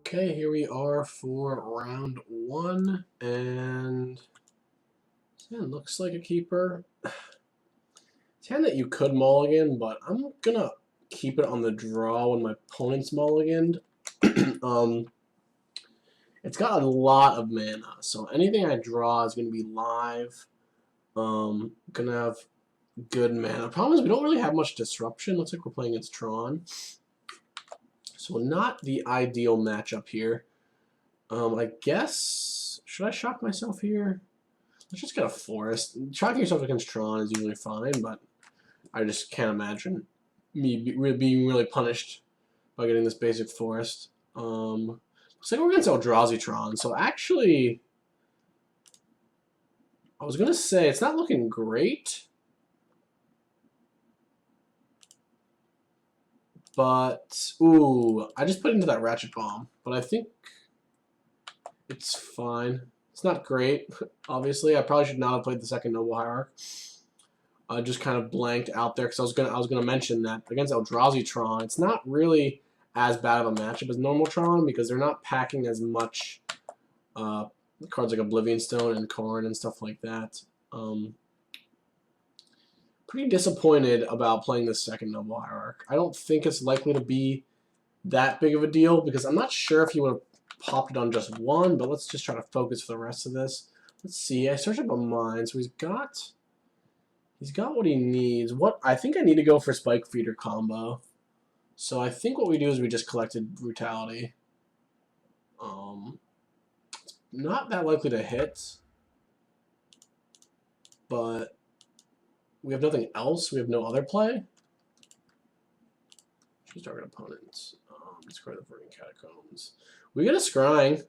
Okay, here we are for round one, and this hand looks like a keeper. It's a hand that you could mulligan, but I'm gonna keep it on the draw when my opponent's mulliganed. It's got a lot of mana, so anything I draw is gonna be live. Gonna have good mana. Problem is we don't really have much disruption. Looks like we're playing against Tron, so not the ideal matchup here. I guess, should I shock myself here? Let's just get a forest. Shocking yourself against Tron is usually fine, but I just can't imagine me being really punished by getting this basic forest. Looks like we're against Eldrazi Tron, so actually, I was going to say, it's not looking great, but, ooh, I just put into that Ratchet Bomb, but I think it's fine. It's not great, obviously. I probably should not have played the second Noble Hierarch. I just kind of blanked out there because I was gonna mention that against Eldrazi Tron, it's not really as bad of a matchup as normal Tron because they're not packing as much cards like Oblivion Stone and Karn and stuff like that. Pretty disappointed about playing the second Noble Hierarch. I don't think it's likely to be that big of a deal because I'm not sure if he would have popped it on just one, but let's just try to focus for the rest of this. Let's see. I searched up a mine, so he's got what he needs. What I think I need to go for Spike Feeder combo. So I think what we do is we just collected Brutality. It's not that likely to hit, but we have nothing else. We have no other play. Choose target opponents. Discard the Verdant Catacombs. We get a Scrying.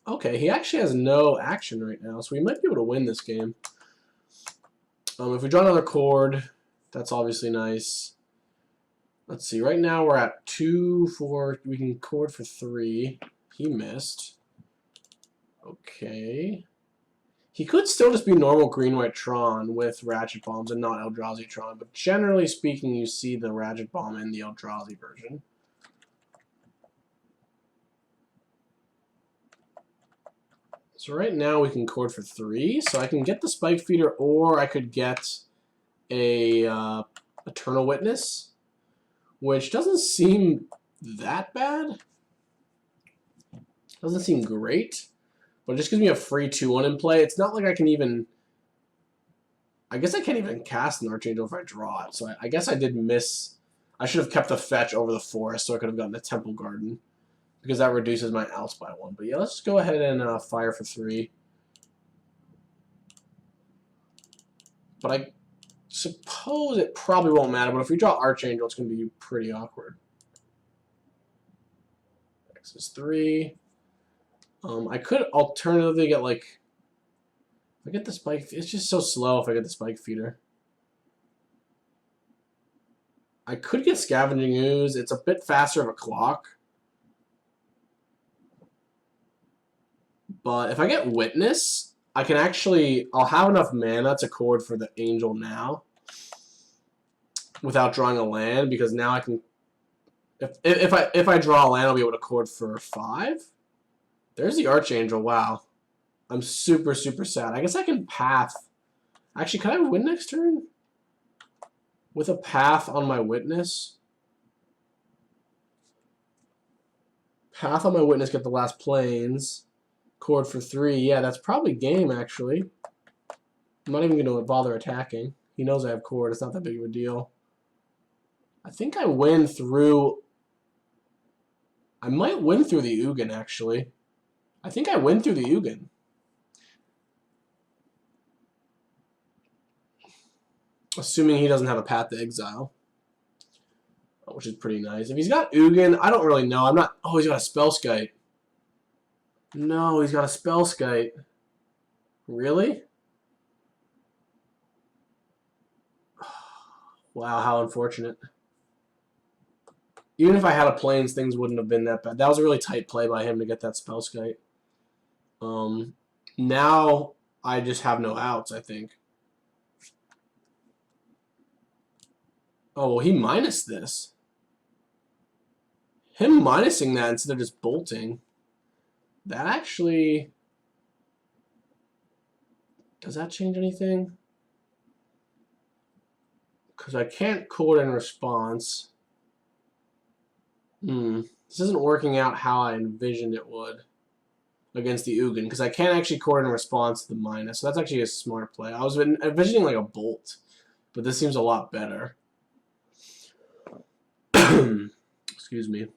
Okay, he actually has no action right now, so we might be able to win this game. If we draw another chord, that's obviously nice. Let's see, right now we're at 2, 4, we can chord for 3. He missed. Okay. He could still just be normal green-white Tron with Ratchet Bombs and not Eldrazi Tron, but generally speaking, you see the Ratchet Bomb in the Eldrazi version. So right now we can chord for 3, so I can get the Spike Feeder, or I could get a Eternal Witness, which doesn't seem that bad. Doesn't seem great, but it just gives me a free 2-1 in play. It's not like I can even... I guess I can't even cast an Archangel if I draw it, so I guess I did miss... I should have kept the fetch over the forest so I could have gotten a Temple Garden, because that reduces my outs by 1. But yeah, let's go ahead and fire for 3. But I suppose it probably won't matter, but if we draw Archangel, it's going to be pretty awkward. X is 3. I could alternatively get, like, if I get the Spike, it's just so slow if I get the Spike Feeder. I could get Scavenging Ooze. It's a bit faster of a clock. But if I get Witness, I can actually, I'll have enough mana to chord for the Angel now without drawing a land, because now I can, if I draw a land, I'll be able to chord for 5. There's the Archangel. Wow. I'm super, super sad. I guess I can Path. Actually, can I win next turn? With a Path on my Witness? Path on my Witness, get the last planes. Chord for 3. Yeah, that's probably game, actually. I'm not even going to bother attacking. He knows I have chord. It's not that big of a deal. I think I win through... I might win through the Ugin, actually. I think I win through the Ugin. Assuming he doesn't have a Path to Exile. Which is pretty nice. If he's got Ugin, I don't really know. I'm not... Oh, he's got a Spellskite. No, he's got a Spellskite. Really? Wow, how unfortunate. Even if I had a Plains, things wouldn't have been that bad. That was a really tight play by him to get that Spellskite. Now I just have no outs, I think. Oh, well, he minused this. Him minusing that instead of just bolting. That actually... Does that change anything? Because I can't chord in response. This isn't working out how I envisioned it would against the Ugin, because I can't actually chord in response to the minus. So that's actually a smart play. I was envisioning like a bolt, but this seems a lot better. Excuse me.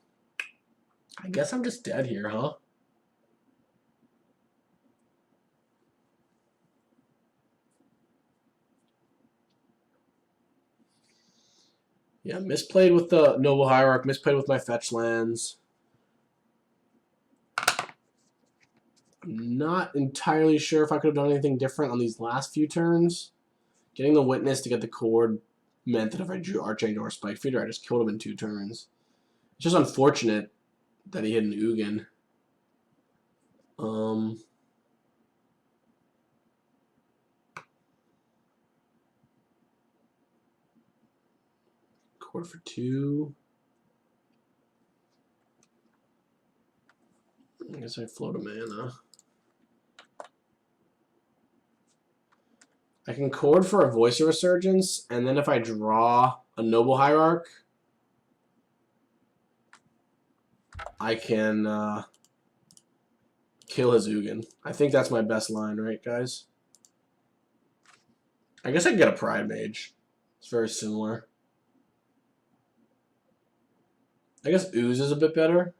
I guess I'm just dead here, huh? Yeah, misplayed with the Noble Hierarch, misplayed with my fetch lands. I'm not entirely sure if I could have done anything different on these last few turns. Getting the Witness to get the chord meant that if I drew Archangel or Spike Feeder, I just killed him in 2 turns. It's just unfortunate that he hit an Ugin. Chord for 2. I guess I float a mana. I can chord for a Voice of Resurgence, and then if I draw a Noble Hierarch, I can kill his Ugin. I think that's my best line, right, guys? I guess I can get a Pride Mage. It's very similar. I guess Ooze is a bit better.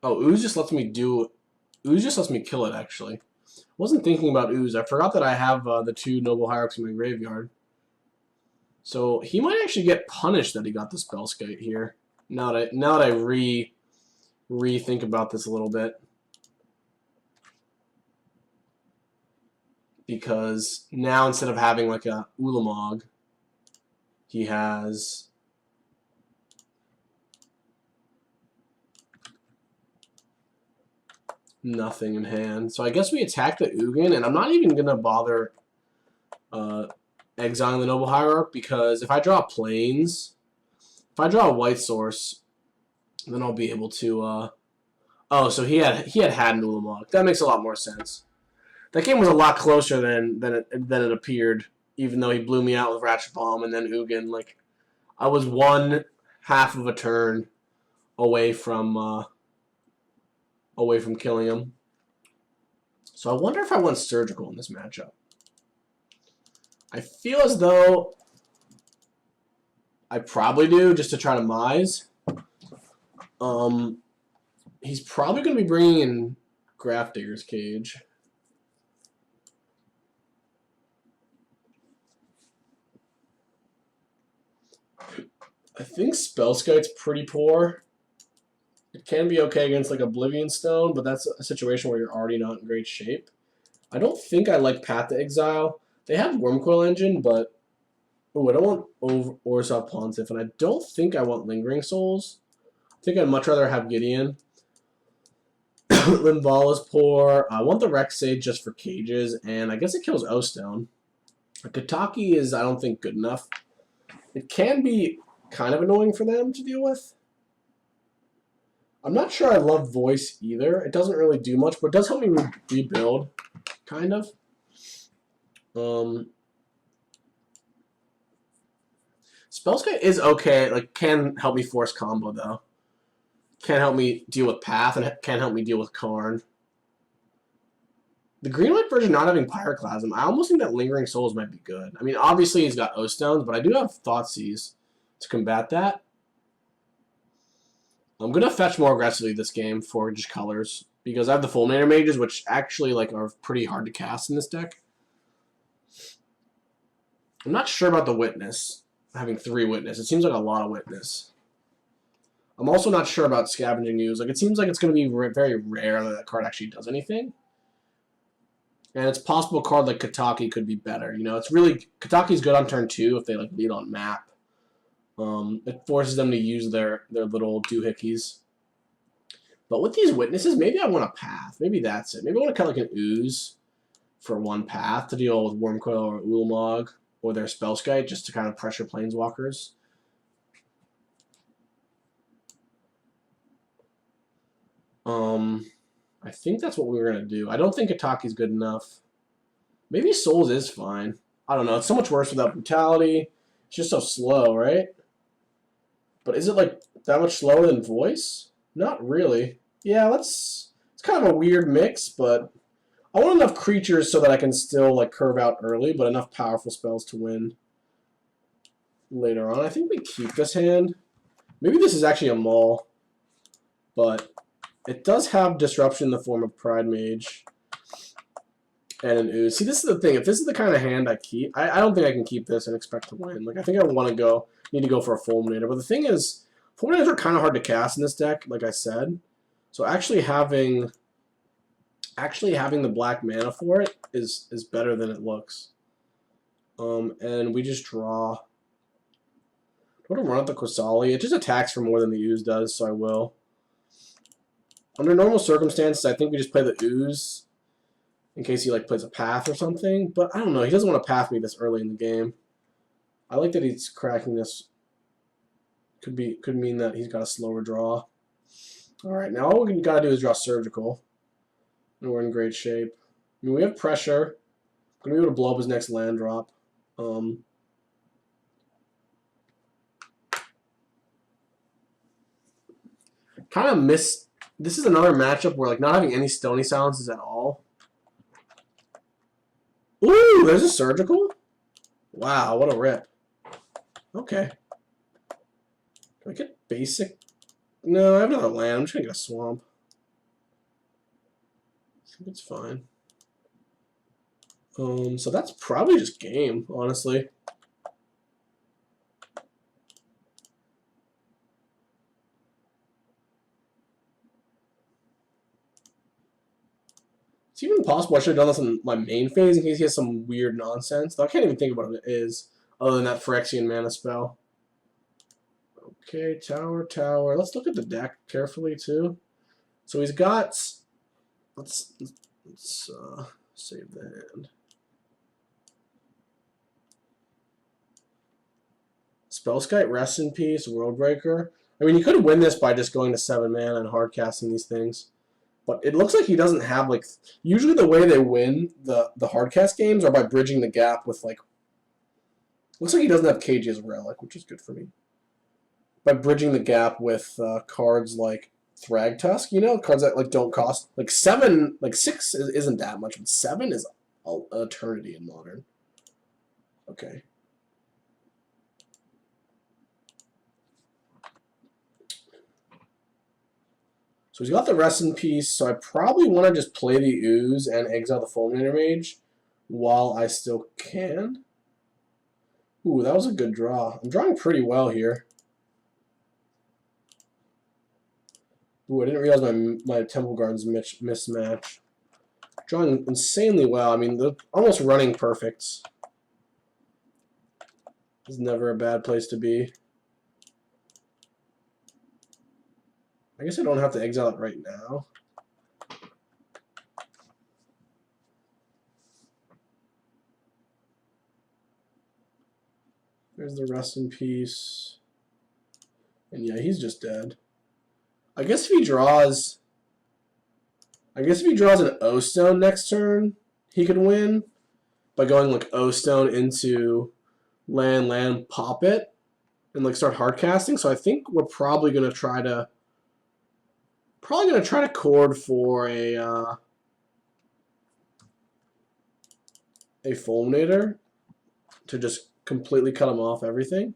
Oh, Ooze just lets me do... Ooze just lets me kill it, actually. I wasn't thinking about Ooze. I forgot that I have the 2 Noble Hierarchs in my graveyard. So he might actually get punished that he got the Spellskite here. Now that I rethink about this a little bit. Because now instead of having like a Ulamog, he has... nothing in hand. So I guess we attack the Ugin, and I'm not even going to bother exiling the Noble Hierarch, because if I draw Plains, if I draw a white source, then I'll be able to... Oh, so he had an Ulamog. That makes a lot more sense. That game was a lot closer than it appeared, even though he blew me out with Ratchet Bomb and then Ugin. Like, I was 1/2 of a turn away from killing him. So I wonder if I went Surgical in this matchup. I feel as though I probably do, just to try to Mize. He's probably going to be bringing in Grafdigger's Cage. I think Spellskite's pretty poor. It can be okay against like Oblivion Stone, but that's a situation where you're already not in great shape. I don't think I like Path to Exile. They have Wormcoil Engine, but... Oh, I don't want Orzhov Pontiff, and I don't think I want Lingering Souls. I think I'd much rather have Gideon. Limbal is poor. I want the Rex Sage just for cages, and I guess it kills O-Stone. Kataki is, I don't think, good enough. It can be kind of annoying for them to deal with. I'm not sure I love Voice either. It doesn't really do much, but it does help me rebuild, kind of. Spellskite is okay. Like, can help me force combo, though. Can help me deal with Path, and can help me deal with Karn. The green-white version not having Pyroclasm, I almost think that Lingering Souls might be good. I mean, obviously he's got O-Stones, but I do have Thoughtseize to combat that. I'm going to fetch more aggressively this game for just colors, because I have the Fulminator Mages, which actually like are pretty hard to cast in this deck. I'm not sure about the Witness, having 3 Witness. It seems like a lot of Witness. I'm also not sure about Scavenging Ooze. Like, it seems like it's going to be very rare that that card actually does anything. And it's possible a card like Kataki could be better. You know, it's really... Kataki's good on turn 2 if they like lead on map. It forces them to use their little doohickeys. But with these Witnesses, maybe I want a Path. Maybe that's it. Maybe I want to cut like an Ooze for 1 Path to deal with Wormcoil or Ulamog or their Spellskite just to kind of pressure Planeswalkers. I think that's what we were going to do. I don't think Itaki's good enough. Maybe Souls is fine. I don't know. It's so much worse without Brutality. It's just so slow, right? But is it like that much slower than Voice? Not really. Yeah, it's kind of a weird mix, but I want enough creatures so that I can still like curve out early, but enough powerful spells to win later on. I think we keep this hand. Maybe this is actually a Maul, but it does have disruption in the form of Pride Mage and an Ooze. See, this is the thing. If this is the kind of hand I keep, I don't think I can keep this and expect to win. Like, I think I need to go for a Fulminator. But the thing is, Fulminators are kind of hard to cast in this deck, like I said. So actually having the black mana for it is better than it looks. And we just draw. I want to run out the Quasali. It just attacks for more than the Ooze does, so I will. Under normal circumstances, I think we just play the Ooze in case he like plays a Path or something. But I don't know. He doesn't want to Path me this early in the game. I like that he's cracking this. Could mean that he's got a slower draw. All right, now all we got to do is draw Surgical, and we're in great shape. I mean, we have pressure. We're gonna be able to blow up his next land drop. Kind of miss. This is another matchup where like not having any Stony Silences at all. Ooh, there's a Surgical. Wow, what a rip. Okay. Can I get basic? No, I have another land. I'm just gonna get a Swamp. I think it's fine. So that's probably just game, honestly. It's even possible I should have done this in my main phase in case he has some weird nonsense. Though I can't even think about what it is, other than that Phyrexian mana spell. Okay, tower. Let's look at the deck carefully too. So he's got. Let's save the hand. Spellskite, Rest in Peace, Worldbreaker. I mean, you could win this by just going to 7 mana and hard casting these things. But it looks like he doesn't have, like... Usually the way they win the hard cast games are by bridging the gap with, like... Looks like he doesn't have KG as Relic, which is good for me. By bridging the gap with cards like Thragtusk, you know? Cards that, like, don't cost... Like, 7... Like, 6 isn't that much, but 7 is an eternity in Modern. Okay. So he's got the Rest in Peace, so I probably want to just play the Ooze and exile the Fulminator Mage while I still can. Ooh, that was a good draw. I'm drawing pretty well here. Ooh, I didn't realize my Temple Gardens mismatch. Drawing insanely well. I mean, they're almost running perfects. It's never a bad place to be. I guess I don't have to exile it right now. There's the Rest in Peace. And yeah, he's just dead. I guess if he draws an O-Stone next turn, he could win by going like O-Stone into land, pop it, and like start hard casting. So I think we're probably gonna try to chord for a Fulminator to just completely cut him off everything.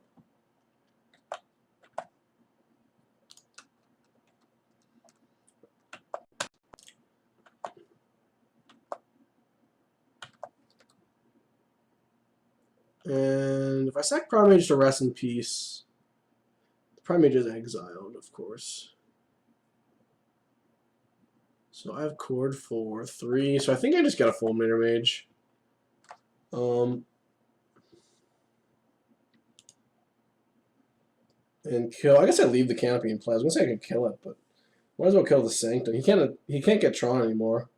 And if I sack Prime Mage to Rest in Peace, the Prime Mage is exiled, of course. So I have chord for 3. So I think I just get a Fulminator Mage. And kill. I guess I leave the Canopy in play. I was gonna say I could kill it, but might as well kill the Sanctum. He can't get Tron anymore.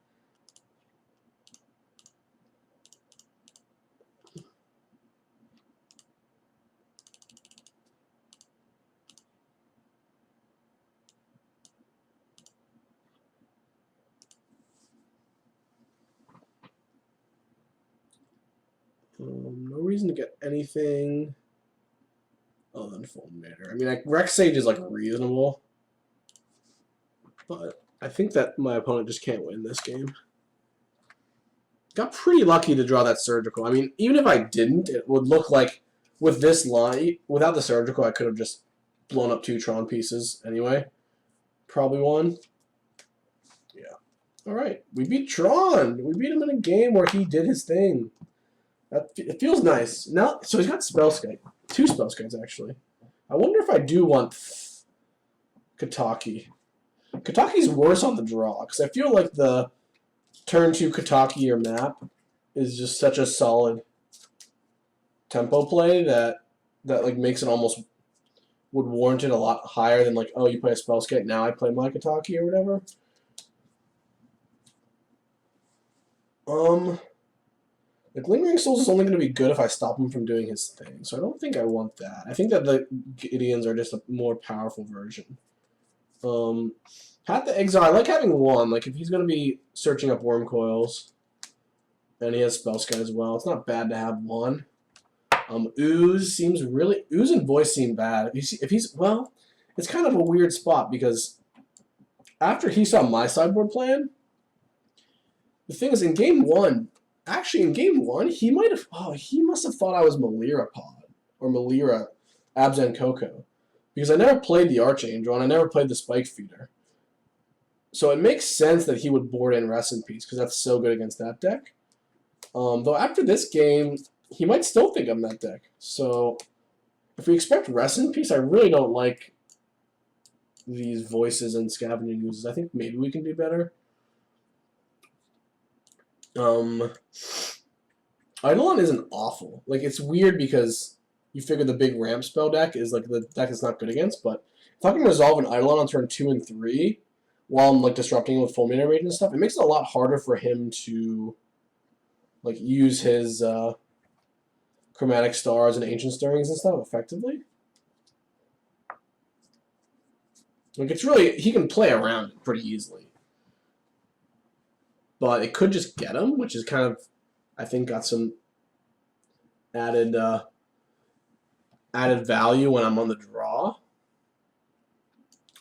No reason to get anything other than Fulminator. I mean, like, Rex Sage is, like, reasonable. But I think that my opponent just can't win this game. Got pretty lucky to draw that Surgical. I mean, even if I didn't, it would look like with this line, without the Surgical, I could have just blown up 2 Tron pieces anyway. Probably won. Yeah. All right. We beat Tron. We beat him in a game where he did his thing. It feels nice. Now, so he's got Spellskite. 2 Spellskites, actually. I wonder if I do want Kataki. Kataki's worse on the draw, because I feel like the turn 2 Kataki or map is just such a solid tempo play that like makes it almost would warrant it a lot higher than like, oh, you play a Spellskite, now I play my Kataki or whatever. Like Lingering Souls is only going to be good if I stop him from doing his thing, so I don't think I want that. I think that the Gideons are just a more powerful version. Path to Exile, I like having 1. Like, if he's going to be searching up Worm Coils, and he has Spellskite as well, it's not bad to have 1. Ooze seems really... Ooze and Voice seem bad. If he's... Well, it's kind of a weird spot, because after he saw my sideboard plan, the thing is, in Game 1... Actually, in Game 1, he might have... Oh, he must have thought I was Melira Pod, or Melira Abzan Coco. Because I never played the Archangel, and I never played the Spike Feeder. So it makes sense that he would board in Rest in Peace, because that's so good against that deck. Though after this game, he might still think I'm that deck. So if we expect Rest in Peace, I really don't like these Voices and Scavenging Oozes. I think maybe we can do better. Eidolon isn't awful. Like, it's weird because you figure the big ramp spell deck is like the deck it's not good against, but if I can resolve an Eidolon on turn 2 and 3 while I'm like disrupting with Fulminator Rage and stuff, it makes it a lot harder for him to like use his Chromatic Stars and Ancient Stirrings and stuff effectively. Like, it's really, he can play around it pretty easily. But it could just get him, which is kind of, I think, got some added value when I'm on the draw.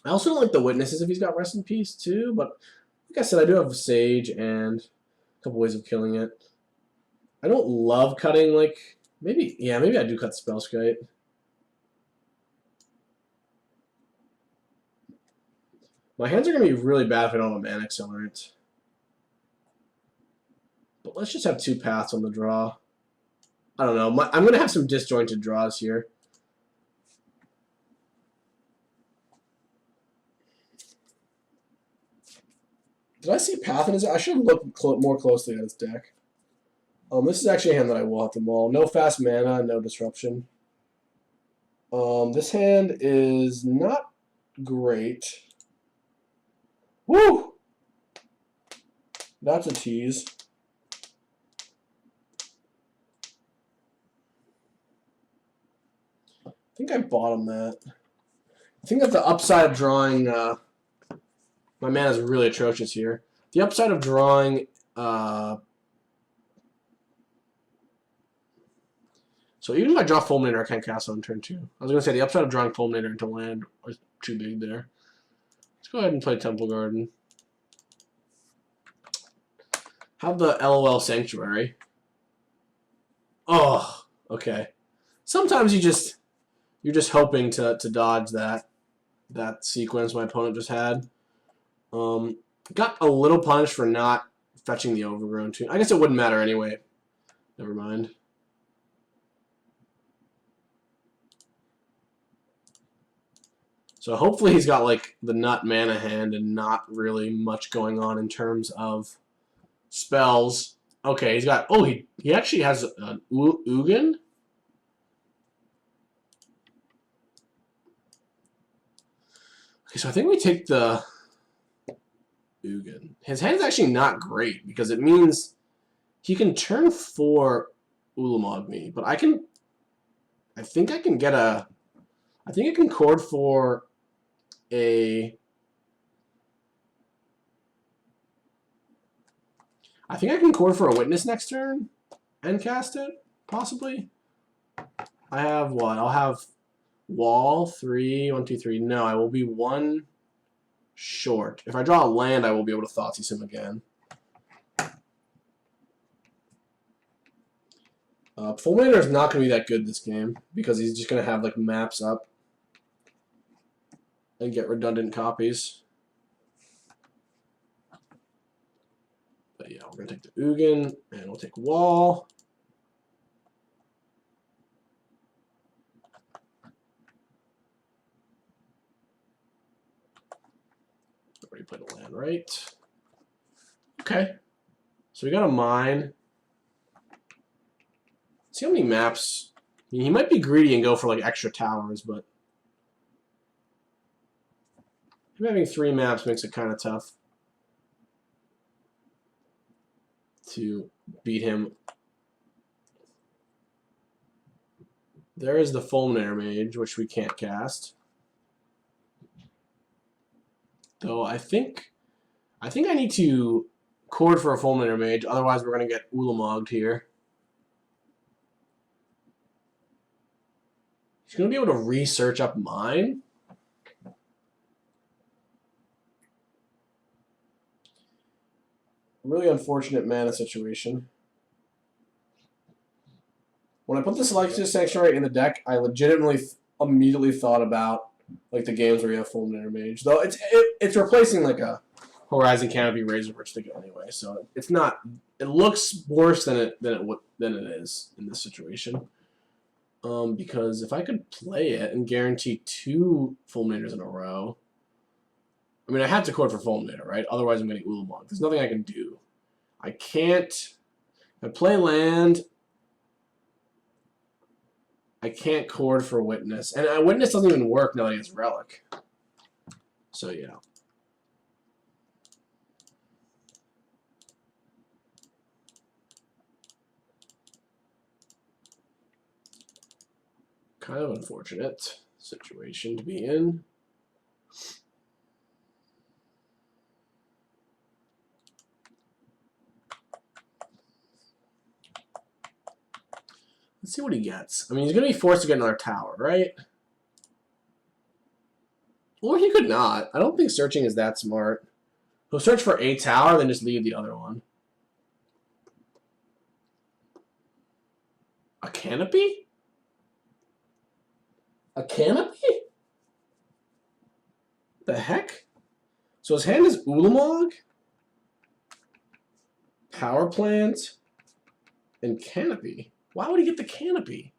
I also don't like the Witnesses if he's got Rest in Peace too, but like I said, I do have Sage and a couple ways of killing it. I don't love cutting, like, maybe I do cut Spellskite. My hands are going to be really bad if I don't have a Mana Accelerant. But let's just have 2 paths on the draw. I don't know. I'm going to have some disjointed draws here. Did I see Path in his... I should have looked more closely at his deck. This is actually a hand that I will have to mull. No fast mana, no disruption. This hand is not great. Woo! That's a tease. I think I bottomed that. I think that the upside of drawing... my mana is really atrocious here. The upside of drawing... So even if I draw Fulminator, I can't cast on turn 2. I was going to say the upside of drawing Fulminator into land is too big there. Let's go ahead and play Temple Garden. Have the LOL Sanctuary. Oh, okay. Sometimes you're just hoping to dodge that sequence my opponent just had. Got a little punished for not fetching the Overgrown Tune. I guess it wouldn't matter anyway. Never mind. So hopefully he's got like the nut mana hand and not really much going on in terms of spells. Okay, he's got... Oh, he actually has an Ugin? Okay, so I think we take the Ugin. His hand's actually not great because it means he can turn 4 Ulamog me, but I think I can get a... I think I can chord for a... I think I can chord for a Witness next turn and cast it. possibly. I have what? I'll have wall 3, 1, 2, 3. No, I will be 1 short. If I draw a land, I will be able to Thoughtseize him again. Fulminator is not going to be that good this game because he's just going to have like maps up and get redundant copies. But yeah, we're going to take the Ugin and we'll take wall. Already played a land, right? Okay. So we got a mine. See how many maps. I mean, he might be greedy and go for like extra towers, but him having 3 maps makes it kind of tough to beat him. There is the Fulminator Mage, which we can't cast. Though I think I need to chord for a Fulminator Mage, otherwise we're going to get Ulamogged here. He's going to be able to research up mine. Really unfortunate mana situation. When I put the Selection Sanctuary in the deck, I legitimately immediately thought about like the games where you have Fulminator Mage. Though it's replacing like a Horizon Canopy Razor Bridge to go anyway, so it's not. It looks worse than it is in this situation. Because if I could play it and guarantee 2 Fulminators in a row, I mean I have to chord for Fulminator, right? Otherwise I'm getting Ulamog. There's nothing I can do. I can't. If I play land, I can't chord for Witness, and Witness doesn't even work now that he has Relic. So yeah. Kind of unfortunate situation to be in. Let's see what he gets. I mean, he's going to be forced to get another tower, right? Or he could not. I don't think searching is that smart. He'll search for a tower, then just leave the other one. A canopy? A canopy? The heck? So his hand is Ulamog, Power Plant, and Canopy. Why would he get the Canopy?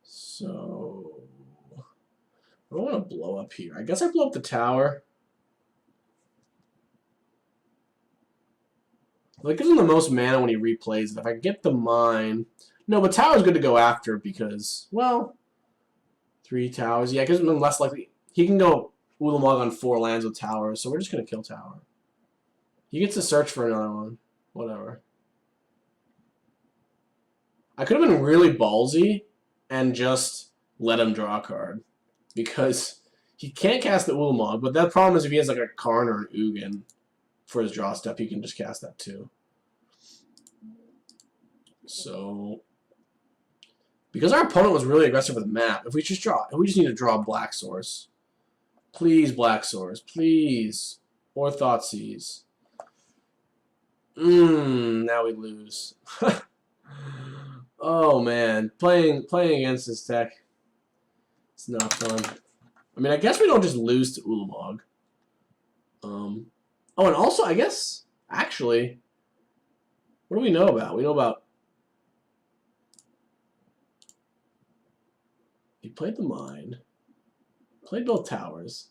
So I don't want to blow up here. I guess I blow up the tower. Well, it gives him the most mana when he replays it. If I get the mine... No, but tower's good to go after because, well, 3 towers. Yeah, it gives him less likely... He can go Ulamog on 4 lands with towers, so we're just going to kill tower. He gets to search for another one. Whatever. I could have been really ballsy and just let him draw a card. Because he can't cast the Ulamog, but that problem is if he has like a Karn or an Ugin for his draw step, he can just cast that too. So, because our opponent was really aggressive with the map, if we just need to draw a Black Source. Please, Black Source, please. Or Thoughtseize. Now we lose. Oh man, playing against this deck, it's not fun. I mean, I guess we don't just lose to Ulamog. Oh, and also, I guess, actually, what do we know about? We know about... He played the mine. Played both towers.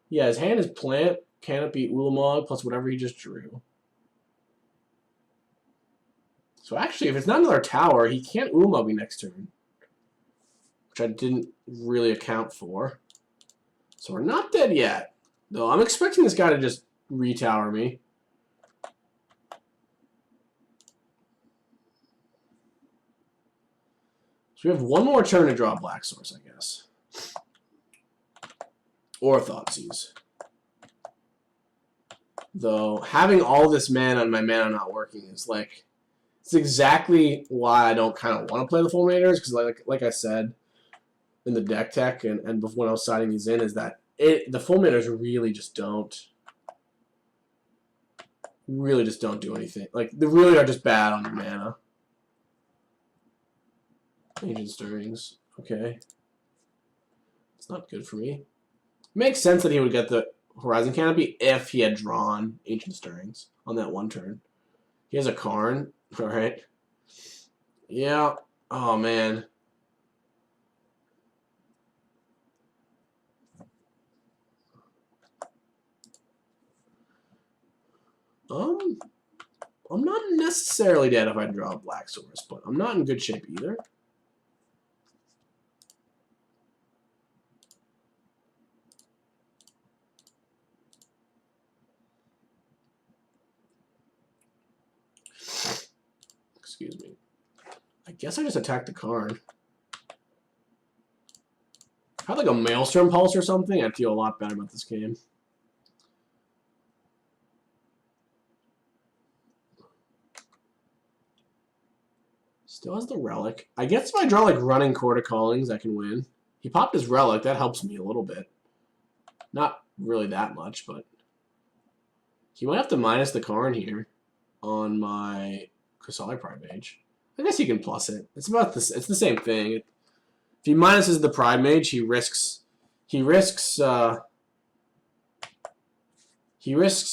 Yeah, his hand is Plant, Canopy, Ulamog, plus whatever he just drew. So actually, if it's not another tower, he can't Ulamog me next turn. Which I didn't really account for. So we're not dead yet. Though I'm expecting this guy to just retower me. So we have one more turn to draw a Black Source, I guess. or Thoughtseize. Though having all this mana and my mana not working is like, it's exactly why I don't kind of want to play the Fulminators, because like I said in the deck tech and before when I was siding these in, is that the Fulminators really just don't do anything. Like, they really are just bad on your mana. Ancient Stirrings. Okay. It's not good for me. Makes sense that he would get the Horizon Canopy if he had drawn Ancient Stirrings on that one turn. He has a Karn. Alright. Yeah. Oh, man. I'm not necessarily dead if I draw a Black Source, but I'm not in good shape either. Excuse me. I guess I just attacked the Karn. If I had like a Maelstrom Pulse or something, I'd feel a lot better about this game. Still has the Relic. I guess if I draw like Running Court of Callings, I can win. He popped his Relic. That helps me a little bit. Not really that much, but he might have to minus the Karn here on my Kasali Pride Mage. I guess he can plus it. It's about this. It's the same thing. If he minuses the Pride Mage, he risks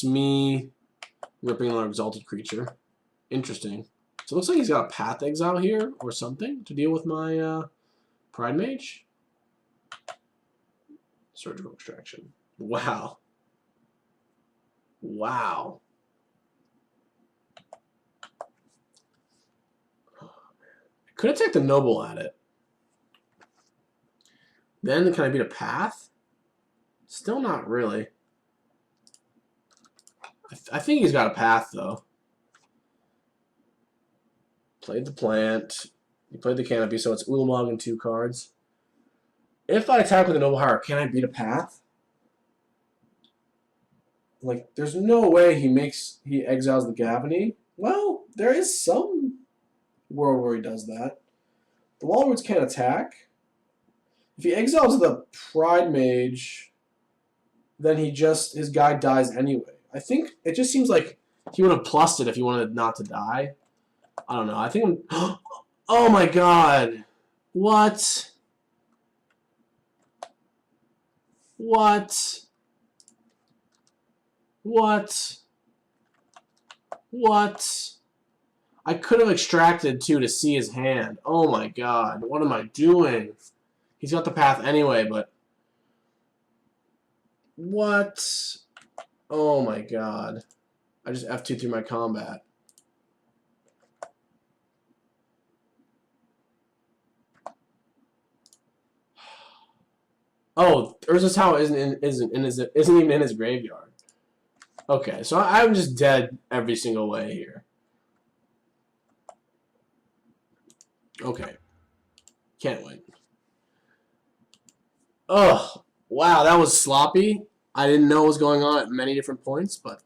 me ripping another Exalted Creature. Interesting. So it looks like he's got a Path Exile here or something to deal with my Pride Mage. Surgical Extraction. Wow. Wow. Could have taken the Noble at it. Then can I beat a Path? Still not really. I think he's got a Path though. Played the plant. He played the Canopy, so it's Ulamog and 2 cards. If I attack with a Noble Heart, can I beat a Path? Like, there's no way he exiles the Gavany. Well, there is some world where he does that. The Walroots can't attack. If he exiles the Pride Mage, then his guy dies anyway. I think it just seems like he would have plussed it if he wanted not to die. I don't know. I think oh my god. What? What? What? What? I could have extracted 2 to see his hand. Oh my god. What am I doing? He's got the Path anyway, but what? Oh my god. I just F2 through my combat. Oh, Urza's Tower isn't even in his graveyard. Okay, so I'm just dead every single way here. Okay. Can't win. Oh, wow, that was sloppy. I didn't know what was going on at many different points, but